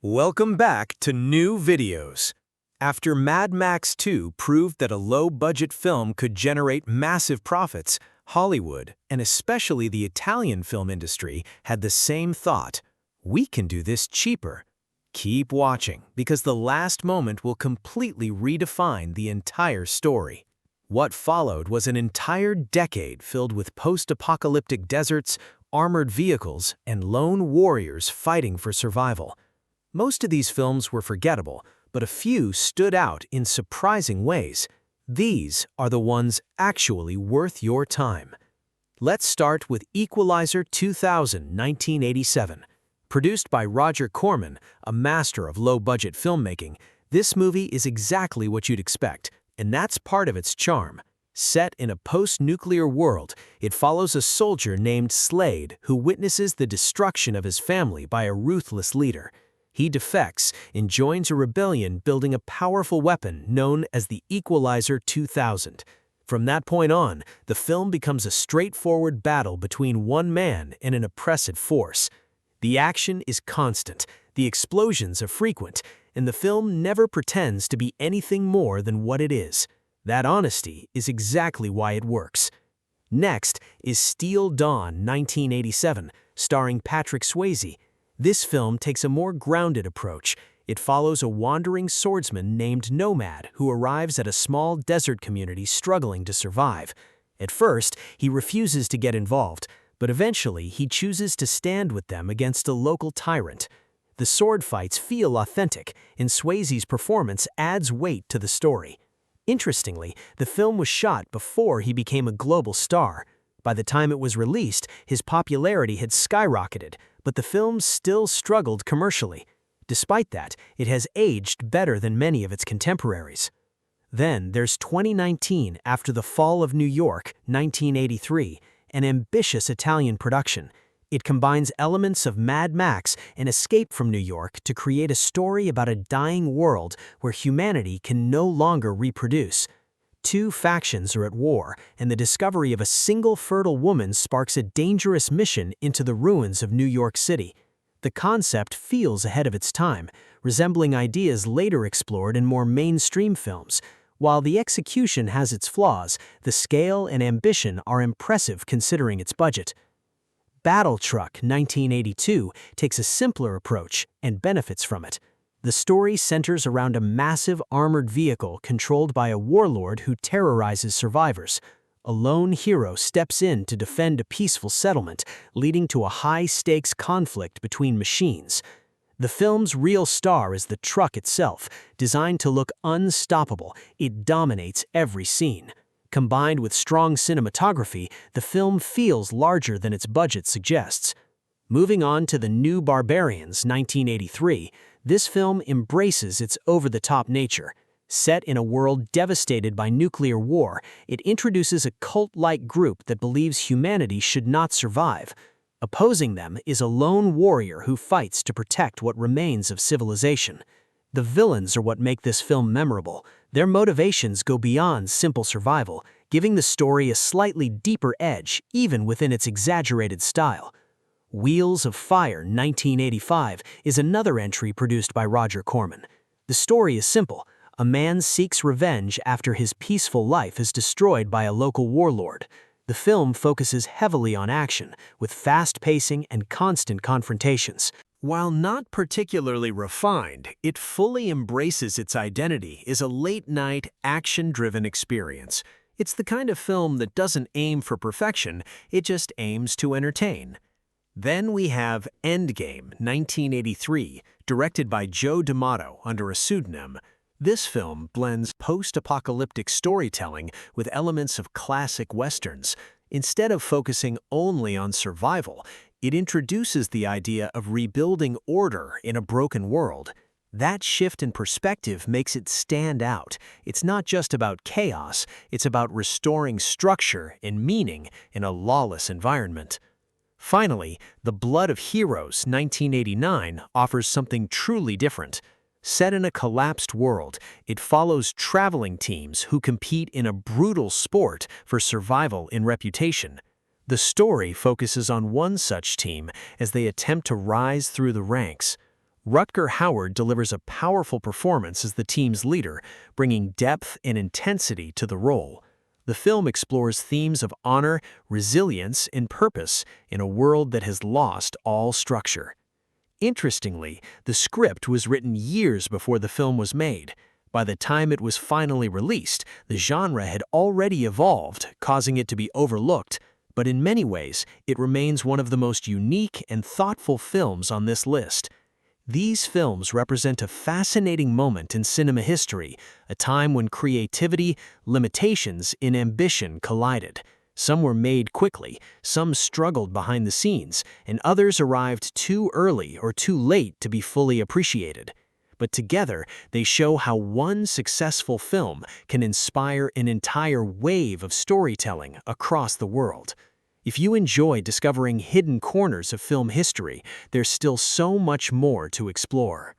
Welcome back to New Videos. After Mad Max 2 proved that a low-budget film could generate massive profits, Hollywood, and especially the Italian film industry, had the same thought. We can do this cheaper. Keep watching, because the last moment will completely redefine the entire story. What followed was an entire decade filled with post-apocalyptic deserts, armored vehicles, and lone warriors fighting for survival. Most of these films were forgettable, but a few stood out in surprising ways. These are the ones actually worth your time. Let's start with Equalizer 2000, 1987. Produced by Roger Corman, a master of low-budget filmmaking, this movie is exactly what you'd expect, and that's part of its charm. Set in a post-nuclear world, it follows a soldier named Slade who witnesses the destruction of his family by a ruthless leader. He defects and joins a rebellion building a powerful weapon known as the Equalizer 2000. From that point on, the film becomes a straightforward battle between one man and an oppressive force. The action is constant, the explosions are frequent, and the film never pretends to be anything more than what it is. That honesty is exactly why it works. Next is Steel Dawn 1987, starring Patrick Swayze. This film takes a more grounded approach. It follows a wandering swordsman named Nomad who arrives at a small desert community struggling to survive. At first, he refuses to get involved, but eventually he chooses to stand with them against a local tyrant. The sword fights feel authentic, and Swayze's performance adds weight to the story. Interestingly, the film was shot before he became a global star. By the time it was released, his popularity had skyrocketed, but the film still struggled commercially. Despite that, it has aged better than many of its contemporaries. Then there's 2019 After the Fall of New York, 1983, an ambitious Italian production. It combines elements of Mad Max and Escape from New York to create a story about a dying world where humanity can no longer reproduce. Two factions are at war, and the discovery of a single fertile woman sparks a dangerous mission into the ruins of New York City. The concept feels ahead of its time, resembling ideas later explored in more mainstream films. While the execution has its flaws, the scale and ambition are impressive considering its budget. Battle Truck 1982 takes a simpler approach and benefits from it. The story centers around a massive armored vehicle controlled by a warlord who terrorizes survivors. A lone hero steps in to defend a peaceful settlement, leading to a high-stakes conflict between machines. The film's real star is the truck itself. Designed to look unstoppable, it dominates every scene. Combined with strong cinematography, the film feels larger than its budget suggests. Moving on to The New Barbarians, 1983, this film embraces its over-the-top nature. Set in a world devastated by nuclear war, it introduces a cult-like group that believes humanity should not survive. Opposing them is a lone warrior who fights to protect what remains of civilization. The villains are what make this film memorable. Their motivations go beyond simple survival, giving the story a slightly deeper edge, even within its exaggerated style. Wheels of Fire 1985 is another entry produced by Roger Corman. The story is simple. A man seeks revenge after his peaceful life is destroyed by a local warlord. The film focuses heavily on action, with fast pacing and constant confrontations. While not particularly refined, it fully embraces its identity as a late-night, action-driven experience. It's the kind of film that doesn't aim for perfection, it just aims to entertain. Then we have Endgame 1983, directed by Joe D'Amato under a pseudonym. This film blends post-apocalyptic storytelling with elements of classic westerns. Instead of focusing only on survival, it introduces the idea of rebuilding order in a broken world. That shift in perspective makes it stand out. It's not just about chaos, it's about restoring structure and meaning in a lawless environment. Finally, The Blood of Heroes 1989 offers something truly different. Set in a collapsed world, it follows traveling teams who compete in a brutal sport for survival and reputation. The story focuses on one such team as they attempt to rise through the ranks. Rutger Hauer delivers a powerful performance as the team's leader, bringing depth and intensity to the role. The film explores themes of honor, resilience, and purpose in a world that has lost all structure. Interestingly, the script was written years before the film was made. By the time it was finally released, the genre had already evolved, causing it to be overlooked, but in many ways, it remains one of the most unique and thoughtful films on this list. These films represent a fascinating moment in cinema history, a time when creativity, limitations, and ambition collided. Some were made quickly, some struggled behind the scenes, and others arrived too early or too late to be fully appreciated. But together, they show how one successful film can inspire an entire wave of storytelling across the world. If you enjoy discovering hidden corners of film history, there's still so much more to explore.